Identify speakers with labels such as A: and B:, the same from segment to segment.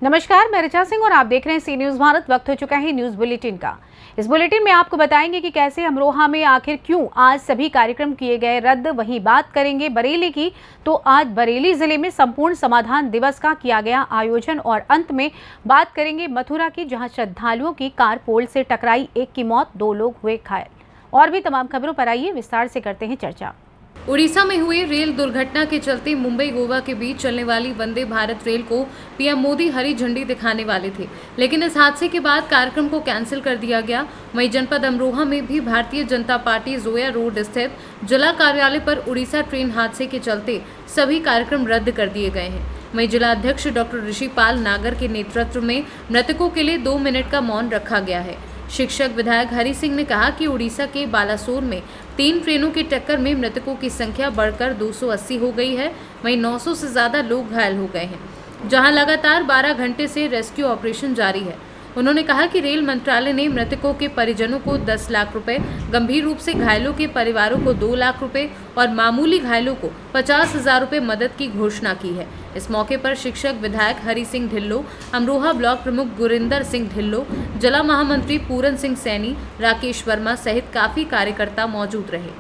A: नमस्कार, मैं ऋचा सिंह और आप देख रहे हैं सी न्यूज भारत। वक्त हो चुका है न्यूज बुलेटिन का। इस बुलेटिन में आपको बताएंगे कि कैसे अमरोहा में आखिर क्यों आज सभी कार्यक्रम किए गए रद्द। वहीं बात करेंगे बरेली की, तो आज बरेली जिले में संपूर्ण समाधान दिवस का किया गया आयोजन। और अंत में बात करेंगे मथुरा की, जहां श्रद्धालुओं की कार पोल से टकराई, एक की मौत, 2 लोग हुए घायल। और भी तमाम खबरों पर आइए विस्तार से करते हैं चर्चा।
B: उड़ीसा में हुई रेल दुर्घटना के चलते मुंबई गोवा के बीच चलने वाली वंदे भारत रेल को पीएम मोदी हरी झंडी दिखाने वाले थे, लेकिन इस हादसे के बाद कार्यक्रम को कैंसिल कर दिया गया। वहीं जनपद अमरोहा में भी भारतीय जनता पार्टी जोया रोड स्थित जिला कार्यालय पर उड़ीसा ट्रेन हादसे के चलते सभी कार्यक्रम रद्द कर दिए गए हैं। वहीं जिला अध्यक्ष डॉक्टर ऋषिपाल नागर के नेतृत्व में मृतकों के लिए 2 मिनट का मौन रखा गया है। शिक्षक विधायक हरि सिंह ने कहा कि उड़ीसा के बालासोर में 3 ट्रेनों की टक्कर में मृतकों की संख्या बढ़कर 280 हो गई है। वहीं 900 से ज्यादा लोग घायल हो गए हैं, जहां लगातार 12 घंटे से रेस्क्यू ऑपरेशन जारी है। उन्होंने कहा कि रेल मंत्रालय ने मृतकों के परिजनों को 10 लाख रुपए, गंभीर रूप से घायलों के परिवारों को 2 लाख रुपए और मामूली घायलों को 50,000 रुपए मदद की घोषणा की है। इस मौके पर शिक्षक विधायक हरि सिंह ढिल्लो, अमरोहा ब्लॉक प्रमुख गुरिंदर सिंह ढिल्लो, जिला महामंत्री पूरन सिंह सैनी, राकेश वर्मा सहित काफी कार्यकर्ता मौजूद रहे।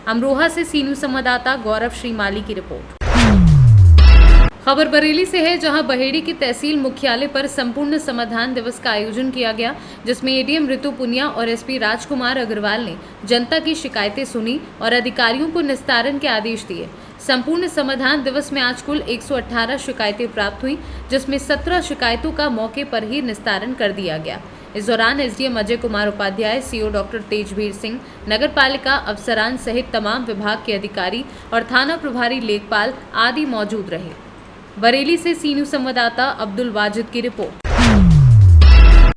B: अमरोहा से सी न्यूज संवाददाता गौरव श्रीमाली की रिपोर्ट। खबर बरेली से है, जहां बहेड़ी की तहसील मुख्यालय पर संपूर्ण समाधान दिवस का आयोजन किया गया, जिसमें एडीएम ऋतु पुनिया और एसपी राजकुमार अग्रवाल ने जनता की शिकायतें सुनी और अधिकारियों को निस्तारण के आदेश दिए। संपूर्ण समाधान दिवस में आज कुल 118 शिकायतें प्राप्त हुई, जिसमें 17 शिकायतों का मौके पर ही निस्तारण कर दिया गया। इस दौरान SDM Ajay Kumar Upadhyay, CO doctor Tejveer Singh, नगर पालिका अफसरान सहित तमाम विभाग के अधिकारी और थाना प्रभारी लेखपाल आदि मौजूद रहे। बरेली से सी न्यूज संवाददाता अब्दुल वाजिद की रिपोर्ट।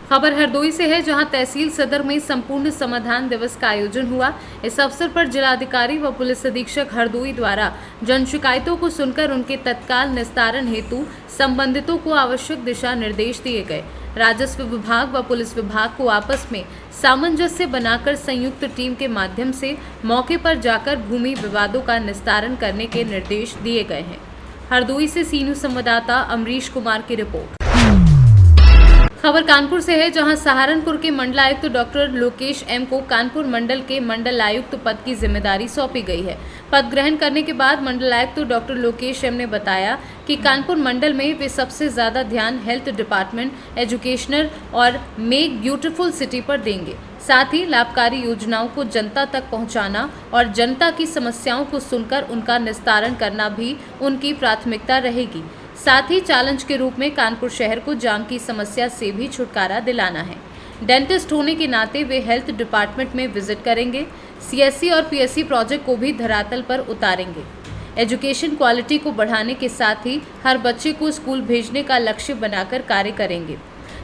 B: खबर हरदोई से है, जहां तहसील सदर में संपूर्ण समाधान दिवस का आयोजन हुआ। इस अवसर पर जिलाधिकारी व पुलिस अधीक्षक हरदोई द्वारा जन शिकायतों को सुनकर उनके तत्काल निस्तारण हेतु संबंधितों को आवश्यक दिशा निर्देश दिए गए। राजस्व विभाग व पुलिस विभाग को आपस में सामंजस्य बनाकर संयुक्त टीम के माध्यम से मौके पर जाकर भूमि विवादों का निस्तारण करने के निर्देश दिए गए हैं। हरदोई से सी न्यूज संवाददाता अमरीश कुमार की रिपोर्ट। खबर कानपुर से है, जहां सहारनपुर के मंडलायुक्त डॉक्टर लोकेश एम को कानपुर मंडल के मंडलायुक्त पद की जिम्मेदारी सौंपी गई है। पद ग्रहण करने के बाद मंडलायुक्त डॉक्टर लोकेश एम ने बताया कि कानपुर मंडल में वे सबसे ज्यादा ध्यान हेल्थ डिपार्टमेंट, एजुकेशनल और मेक ब्यूटीफुल सिटी पर देंगे। साथ ही लाभकारी योजनाओं को जनता तक पहुंचाना और जनता की समस्याओं को सुनकर उनका निस्तारण करना भी उनकी प्राथमिकता रहेगी। साथ ही चैलेंज के रूप में कानपुर शहर को जाम की समस्या से भी छुटकारा दिलाना है। डेंटिस्ट होने के नाते वे हेल्थ डिपार्टमेंट में विजिट करेंगे। सीएससी और पीएससी प्रोजेक्ट को भी धरातल पर उतारेंगे। एजुकेशन क्वालिटी को बढ़ाने के साथ ही हर बच्चे को स्कूल भेजने का लक्ष्य बनाकर कार्य करेंगे।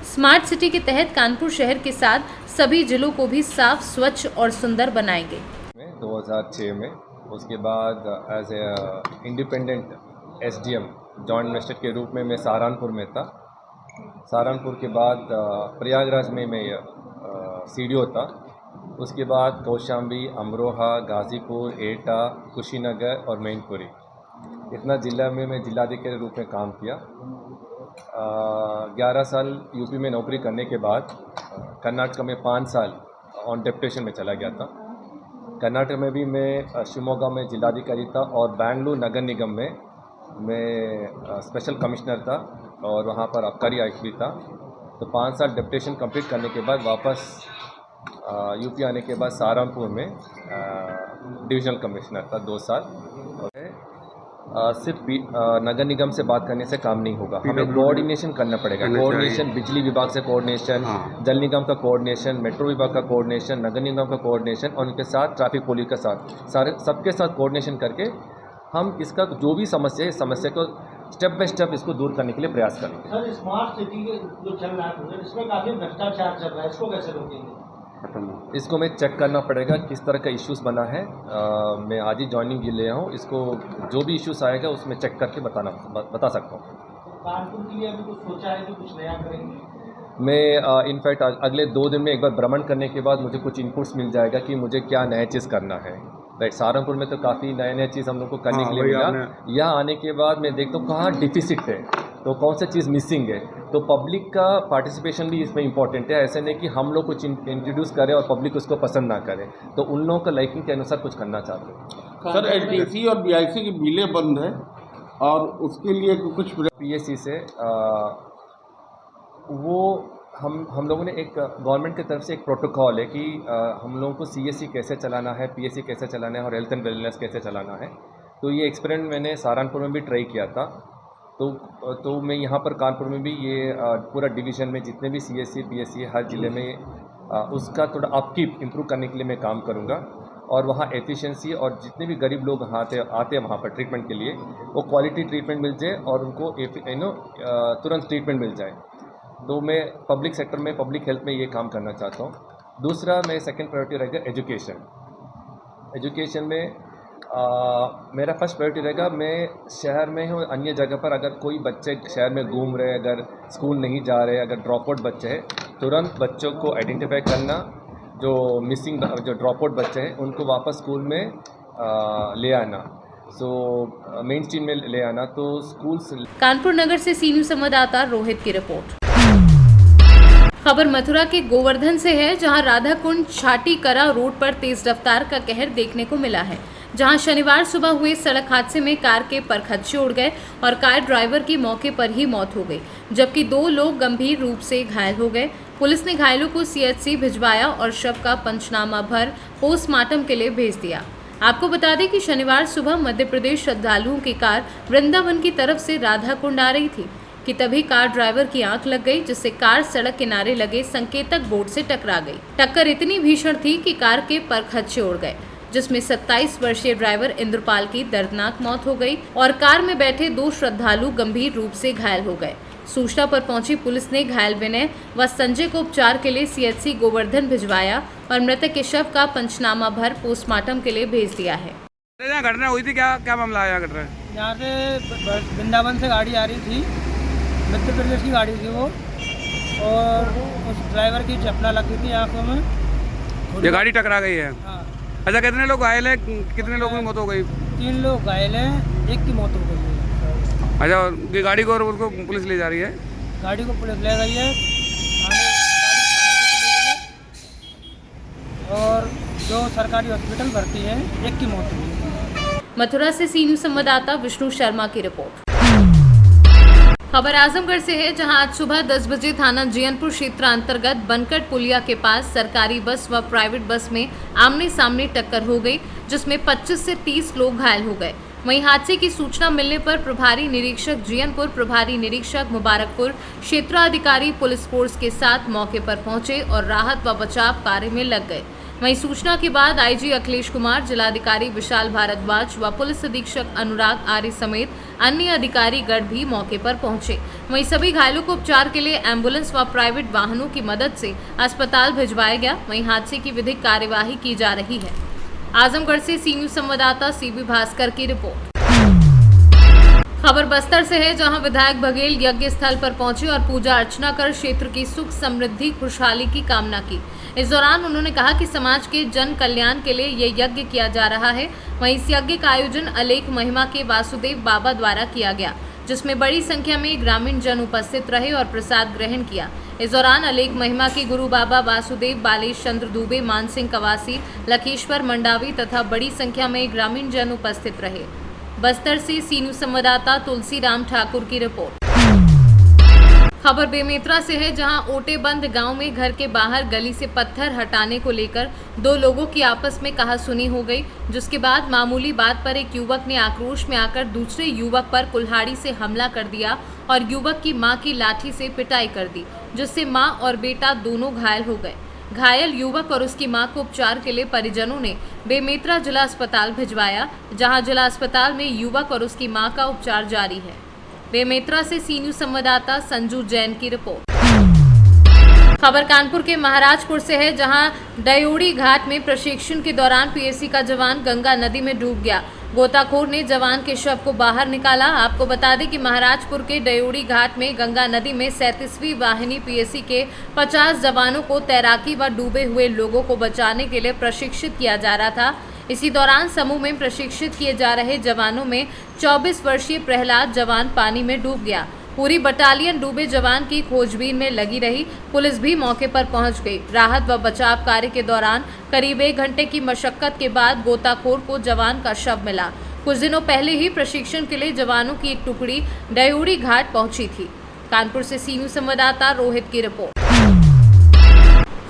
B: स्मार्ट सिटी के तहत कानपुर शहर के साथ सभी जिलों को भी साफ, स्वच्छ और सुंदर बनाएंगे।
C: 2006 में उसके बाद as a independent SDM joint magistrate के रूप में मैं सहारनपुर में था। सहारनपुर के बाद प्रयागराज में मैं सीडीओ था। उसके बाद कौशाम्बी, अमरोहा, गाजीपुर, एटा, कुशीनगर और मैनपुरी, इतना ज़िला में मैं जिलाधिकारी के रूप में काम किया। 11 साल यूपी में नौकरी करने के बाद कर्नाटक में 5 साल ऑन डेप्यूटेशन में चला गया था। कर्नाटक में भी मैं शिवमोगा में जिलाधिकारी था और बेंगलुरु नगर निगम में मैं स्पेशल कमिश्नर था और वहाँ पर आबकारी आयुक्त भी था। तो 5 साल डेप्यूटेशन कंप्लीट करने के बाद वापस यूपी आने के बाद सहारनपुर में डिविजनल कमिश्नर था 2 साल। सिर्फ नगर निगम से बात करने से काम नहीं होगा, हमें कोऑर्डिनेशन करना पड़ेगा। कोऑर्डिनेशन बिजली विभाग से कोऑर्डिनेशन, जल निगम का कोऑर्डिनेशन, मेट्रो विभाग का कोऑर्डिनेशन, नगर निगम का कोऑर्डिनेशन और उनके साथ ट्रैफिक पुलिस के साथ सारे सबके साथ कोऑर्डिनेशन करके हम इसका जो भी समस्या है, समस्या को स्टेप बाय स्टेप इसको दूर करने के लिए प्रयास करेंगे।
D: सर, स्मार्ट सिटी के जो चल रहा है इसमें काफ़ी भ्रष्टाचार चल रहा है, इसको कैसे रोकेंगे?
C: इसको मैं चेक करना पड़ेगा किस तरह का इश्यूज बना है। मैं आज ही ज्वाइनिंग के लिए हूँ, इसको जो भी इश्यूज आएगा उसमें चेक करके बता सकता हूँ।
D: कानपुर के लिए अभी कुछ सोचा है कि कुछ नया करेंगे?
C: मैं इनफैक्ट अगले 2 दिन में एक बार भ्रमण करने के बाद मुझे कुछ इनपुट्स मिल जाएगा कि मुझे क्या नया चीज़ करना है। राइट, सहारनपुर में तो काफ़ी नए चीज़ हम लोग को करने के लिए मिला। यहाँ आने के बाद मैं देखता हूँ कहाँ डिफिसिट है, तो कौन सा चीज़ मिसिंग है, तो पब्लिक का पार्टिसिपेशन भी इसमें इम्पॉर्टेंट है। ऐसे नहीं कि हम लोग कुछ इंट्रोड्यूस करें और पब्लिक उसको पसंद ना करे, तो उन लोगों का लाइकिंग के अनुसार कुछ करना चाहते हैं।
E: सर एचडीसी और बीआईसी की बिलें बंद है और उसके लिए कुछ
C: पीएससी से वो हम लोगों ने एक गवर्नमेंट की तरफ से एक प्रोटोकॉल है कि हम लोगों को सीएससी कैसे चलाना है, पीएससी कैसे चलाना है और हेल्थ एंड वेलनेस कैसे चलाना है। तो ये एक्सपेरिमेंट मैंने सहारनपुर में भी ट्राई किया था। तो मैं यहाँ पर कानपुर में भी ये पूरा डिवीज़न में जितने भी सीएससी पीएससी हर ज़िले में उसका थोड़ा अपकीप इम्प्रूव करने के लिए मैं काम करूँगा और वहाँ एफिशिएंसी और जितने भी गरीब लोग आते हैं वहाँ पर ट्रीटमेंट के लिए, वो क्वालिटी ट्रीटमेंट मिल जाए और उनको तुरंत ट्रीटमेंट मिल जाए। तो मैं पब्लिक सेक्टर में, पब्लिक हेल्थ में ये काम करना चाहता हूँ। दूसरा मैं सेकंड प्रायोरिटी रहेगा एजुकेशन में मेरा फर्स्ट प्रायोरिटी रहेगा। मैं शहर में हूँ, अन्य जगह पर अगर कोई बच्चे शहर में घूम रहे, अगर स्कूल नहीं जा रहे, अगर ड्रॉप आउट बच्चे हैं, तुरंत बच्चों को आइडेंटिफाई करना, जो मिसिंग जो ड्रॉप आउट बच्चे हैं उनको वापस स्कूल में ले आना, मेन स्ट्रीम में ले आना। तो स्कूल से
B: कानपुर नगर से सी न्यूज़ संवाददाता रोहित की रिपोर्ट। खबर मथुरा के गोवर्धन से है, जहां राधा कुंड छाटीकरा रोड पर तेज रफ्तार का कहर देखने को मिला है, जहां शनिवार सुबह हुए सड़क हादसे में कार के परखच्चे उड़ गए और कार ड्राइवर की मौके पर ही मौत हो गई, जबकि 2 लोग गंभीर रूप से घायल हो गए। पुलिस ने घायलों को सीएचसी भिजवाया और शव का पंचनामा भर पोस्टमार्टम के लिए भेज दिया। आपको बता दें कि शनिवार सुबह मध्य प्रदेश श्रद्धालुओं की कार वृंदावन की तरफ से राधा कुंड आ रही थी कि तभी कार ड्राइवर की आंख लग गई, जिससे कार सड़क किनारे लगे संकेतक बोर्ड से टकरा गई। टक्कर इतनी भीषण थी कि कार के परखच्चे उड़ गए, जिसमें 27 वर्षीय ड्राइवर इंद्रपाल की दर्दनाक मौत हो गई और कार में बैठे 2 श्रद्धालु गंभीर रूप से घायल हो गए। सूचना पर पहुंची पुलिस ने घायल विनय व संजय को उपचार के लिए सीएचसी गोवर्धन भिजवाया और मृतक के शव का पंचनामा भर पोस्टमार्टम के लिए भेज दिया है।
F: यहाँ घटना हुई थी, क्या मामला आया घट रहा है?
G: यहाँ से वृंदावन से गाड़ी आ रही थी, मध्य प्रदेश की गाड़ी थी वो, और उस ड्राइवर की चपला लग गई थी आंखों में।
F: ये गाड़ी टकरा गई है?
G: हाँ।
F: अच्छा, कितने लोग घायल हैं, कितने लोगों की मौत हो गई?
G: 3 लोग घायल हैं, 1 की मौत हो गई है।
F: अच्छा, ये गाड़ी को और उसको पुलिस ले जा रही है?
G: गाड़ी को पुलिस ले गई है और जो सरकारी हॉस्पिटल भर्ती है, 1 की मौत हो गई।
B: मथुरा से सी न्यूज़ संवाददाता विष्णु शर्मा की रिपोर्ट। खबर आजमगढ़ से है, जहां आज सुबह 10 बजे थाना जियनपुर क्षेत्र अंतर्गत बनकट पुलिया के पास सरकारी बस व प्राइवेट बस में आमने सामने टक्कर हो गई, जिसमें 25 से 30 लोग घायल हो गए। वहीं हादसे की सूचना मिलने पर प्रभारी निरीक्षक जियनपुर, प्रभारी निरीक्षक मुबारकपुर, क्षेत्राधिकारी पुलिस फोर्स के साथ मौके पर पहुंचे और राहत व बचाव कार्य में लग गए। वहीं सूचना के बाद आईजी अखिलेश कुमार, जिलाधिकारी विशाल भारद्वाज व पुलिस अधीक्षक अनुराग आर्य समेत अन्य अधिकारी गण भी मौके पर पहुंचे। वहीं सभी घायलों को उपचार के लिए एम्बुलेंस व प्राइवेट वाहनों की मदद से अस्पताल भिजवाया गया। वहीं हादसे की विधिक कार्यवाही की जा रही है। आजमगढ़ से सी न्यूज़ संवाददाता सीबी भास्कर की रिपोर्ट। खबर बस्तर से है, जहां विधायक बघेल यज्ञ स्थल पर पहुंचे और पूजा अर्चना कर क्षेत्र की सुख समृद्धि खुशहाली की कामना की। इस दौरान उन्होंने कहा कि समाज के जन कल्याण के लिए ये यज्ञ किया जा रहा है। वहीं इस यज्ञ का आयोजन अलेख महिमा के वासुदेव बाबा द्वारा किया गया, जिसमें बड़ी संख्या में ग्रामीण जन उपस्थित रहे और प्रसाद ग्रहण किया। इस दौरान अलेख महिमा के गुरु बाबा वासुदेव, बालेश चंद्र दुबे, मान सिंह कवासी, लखेश्वर मंडावी तथा बड़ी संख्या में ग्रामीण जन उपस्थित रहे। बस्तर से सी न्यूज़ संवाददाता तुलसीराम ठाकुर की रिपोर्ट। खबर बेमेतरा से है, जहां ओटेबंद गांव में घर के बाहर गली से पत्थर हटाने को लेकर 2 लोगों की आपस में कहासुनी हो गई, जिसके बाद मामूली बात पर एक युवक ने आक्रोश में आकर दूसरे युवक पर कुल्हाड़ी से हमला कर दिया और युवक की मां की लाठी से पिटाई कर दी, जिससे मां और बेटा दोनों घायल हो गए। घायल युवक और उसकी मां को उपचार के लिए परिजनों ने बेमेतरा जिला अस्पताल भिजवाया, जहां जिला अस्पताल में युवक और उसकी मां का उपचार जारी है। बेमेतरा से सी न्यूज़ संवाददाता संजू जैन की रिपोर्ट। खबर कानपुर के महाराजपुर से है, जहां डयोड़ी घाट में प्रशिक्षण के दौरान पीएसी का जवान गंगा नदी में डूब गया। गोताखोर ने जवान के शव को बाहर निकाला। आपको बता दें कि महाराजपुर के डयोड़ी घाट में गंगा नदी में 37वीं वाहिनी पीएसी के 50 जवानों को तैराकी व डूबे हुए लोगों को बचाने के लिए प्रशिक्षित किया जा रहा था। इसी दौरान समूह में प्रशिक्षित किए जा रहे जवानों में 24 वर्षीय प्रहलाद जवान पानी में डूब गया। पूरी बटालियन डूबे जवान की खोजबीन में लगी रही। पुलिस भी मौके पर पहुंच गई। राहत व बचाव कार्य के दौरान करीब 1 घंटे की मशक्कत के बाद गोताखोर को जवान का शव मिला। कुछ दिनों पहले ही प्रशिक्षण के लिए जवानों की एक टुकड़ी डयोड़ी घाट पहुंची थी। कानपुर से सी न्यूज़ संवाददाता रोहित की रिपोर्ट।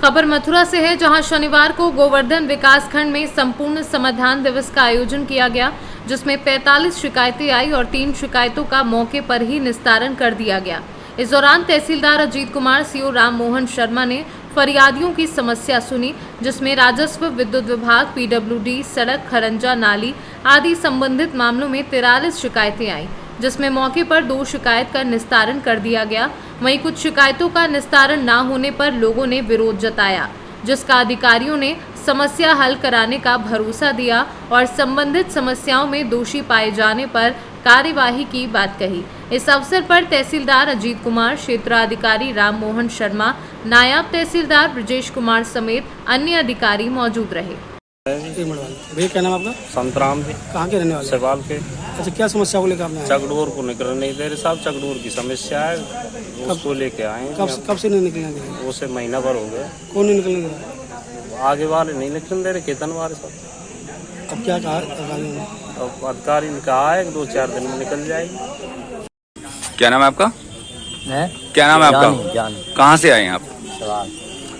B: खबर मथुरा से है, जहां शनिवार को गोवर्धन विकासखंड में संपूर्ण समाधान दिवस का आयोजन किया गया, जिसमें 45 शिकायतें आई और 3 शिकायतों का मौके पर ही निस्तारण कर दिया गया। इस दौरान तहसीलदार अजीत कुमार, सीओ राम मोहन शर्मा ने फरियादियों की समस्या सुनी, जिसमें राजस्व, विद्युत विभाग, पीडब्ल्यूडी, सड़क, खरंजा, नाली आदि संबंधित मामलों में 43 शिकायतें आई, जिसमें मौके पर 2 शिकायत का निस्तारण कर दिया गया। वहीं कुछ शिकायतों का निस्तारण न होने पर लोगों ने विरोध जताया, जिसका अधिकारियों ने समस्या हल कराने का भरोसा दिया और संबंधित समस्याओं में दोषी पाए जाने पर कार्यवाही की बात कही। इस अवसर पर तहसीलदार अजीत कुमार, क्षेत्राधिकारी राम मोहन शर्मा, नायब तहसीलदार ब्रजेश कुमार समेत अन्य अधिकारी मौजूद रहे।
G: भैया क्या नाम आपका?
H: संतराम जी।
G: कहाँ के रहने वाले?
H: सेवाल के।
G: अच्छा, क्या समस्या को लेकर आपने आए?
H: चकडोर को निकल नहीं दे रहे साहब, चकडोर की समस्या है, उसको लेके आए हैं।
G: कब से नहीं निकलने दे रहे?
H: वो से महीना भर हो गया।
G: कौन नहीं निकलने दे रहा?
H: आगे वाले नहीं निकलने दे रहे, केतन वाले सब।
G: अब क्या कहा अधिकारियों ने?
H: अब अधिकारी ने कहा है 2-4 दिन में निकल जाएगी।
I: क्या नाम है आपका? क्या नाम है आपका? कहाँ से आए हैं आप?
J: सवाल।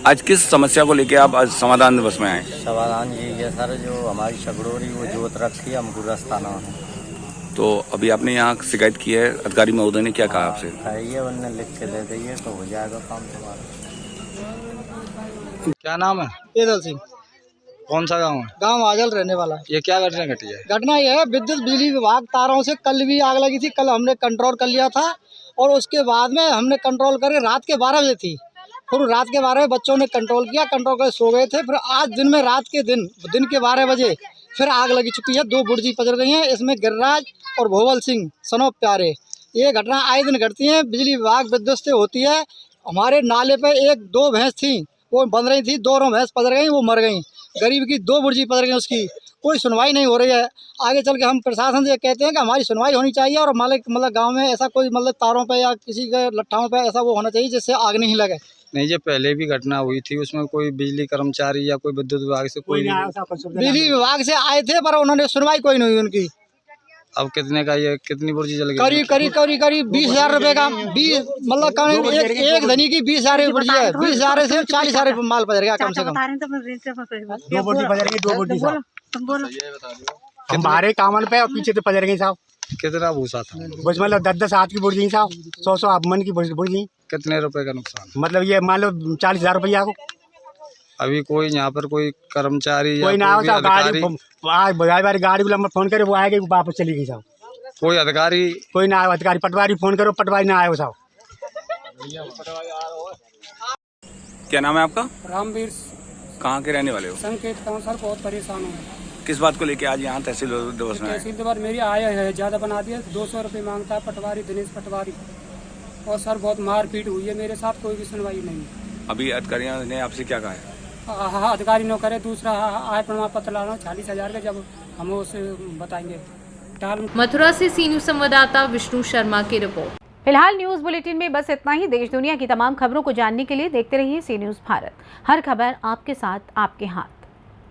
I: आज किस समस्या को लेके आप आज समाधान दिवस में आए?
J: समाधान ये है सर, जो हमारी शकड़ोरी वो जोत रखी है, हमको रास्ता ना है।
I: तो अभी आपने यहाँ शिकायत की है, अधिकारी महोदय ने क्या कहा आपसे?
J: ये उन्होंने लिख के दे दी है तो हो जाएगा काम तुम्हारा।
G: क्या नाम है? पेदल सिंह।
K: कौन सा गांव है?
G: गांव आजल रहने वाला।
K: ये क्या घटना घटी है?
G: घटना यह है, विद्युत बिजली विभाग तारों से कल भी आग लगी थी। कल हमने कंट्रोल कर लिया था और उसके बाद में हमने कंट्रोल करके रात के 12 बजे थी, फिर रात के 12 बजे बच्चों ने कंट्रोल किया, कंट्रोल कर सो गए थे। फिर आज दिन में रात के दिन के 12 बजे फिर आग लगी चुकी है। 2 बुर्जी पजर गई हैं, इसमें गिरिराज और भोवल सिंह सनोप प्यारे। ये घटना आए दिन घटती है, बिजली विभाग विद्युत से होती है। हमारे नाले पे 1-2 भैंस थी, वो बंध रही थी, 2 भैंस पजर गई, वो मर गई। गरीब की 2 बुर्जी पजर गई, उसकी कोई सुनवाई नहीं हो रही है। आगे चल के हम प्रशासन से कहते हैं कि हमारी सुनवाई होनी चाहिए और मतलब गांव में ऐसा कोई मतलब तारों पे या किसी के लट्ठाओं पे ऐसा वो होना चाहिए जिससे आग नहीं लगे।
K: नहीं, ये पहले भी घटना हुई थी, उसमें कोई बिजली कर्मचारी या कोई विद्युत विभाग से कोई
G: बिजली विभाग से आए थे पर उन्होंने सुनवाई कोई नहीं हुई उनकी।
K: अब कितने का ये कितनी बुर्जी जल गई?
G: करीब 20,000 रुपए का, 20 मतलब एक धनी की 20,000 की बुर्जी है। 20,000 से 40,000 माल पजर गया कम से कम।
L: 2 बुर्जी पजर गई, 2 बुर्जी साहब हमारे कामन पे और पीछे तो पजर गई साहब।
K: कितना भूसा था?
L: बस मतलब 10-10 हाथ की बुर्जी साहब, 100 मन की बुर्जी।
K: कितने रुपए का नुकसान?
L: मतलब ये मान लो 40,000 रुपया को।
K: अभी कोई यहाँ पर कोई कर्मचारी
L: कोई ना हो साहब, गाड़ी को फोन करे वो आएगी, वापस चली गई साहब।
K: कोई अधिकारी?
L: कोई ना आयो अधिकारी, पटवारी फोन करो, पटवारी ना आयो साहब।
I: क्या नाम है आपका?
G: रामवीर।
I: कहाँ के रहने वाले हो?
G: संकेत का सर, बहुत परेशान हूँ।
I: किस बात को लेके आज यहाँ तहसील दिवस में?
G: तहसील दिवस मेरी आया है, ज़्यादा बना दिया, 200 रुपये मांगता है पटवारी, दिनेश पटवारी। और सर बहुत मारपीट हुई है मेरे साथ, कोई भी सुनवाई नहीं।
I: अभी अधिकारियों ने आपसे क्या कहा है?
G: हाँ, अधिकारी न करे, दूसरा आय प्रमाण पत्र लाना 40,000 का, जब हम उसे बताएंगे।
B: मथुरा से सी न्यूज़ संवाददाता विष्णु शर्मा की रिपोर्ट।
A: फिलहाल न्यूज बुलेटिन में बस इतना ही। देश दुनिया की तमाम खबरों को जानने के लिए देखते रहिए सी न्यूज़ भारत। हर खबर आपके साथ, आपके हाथ।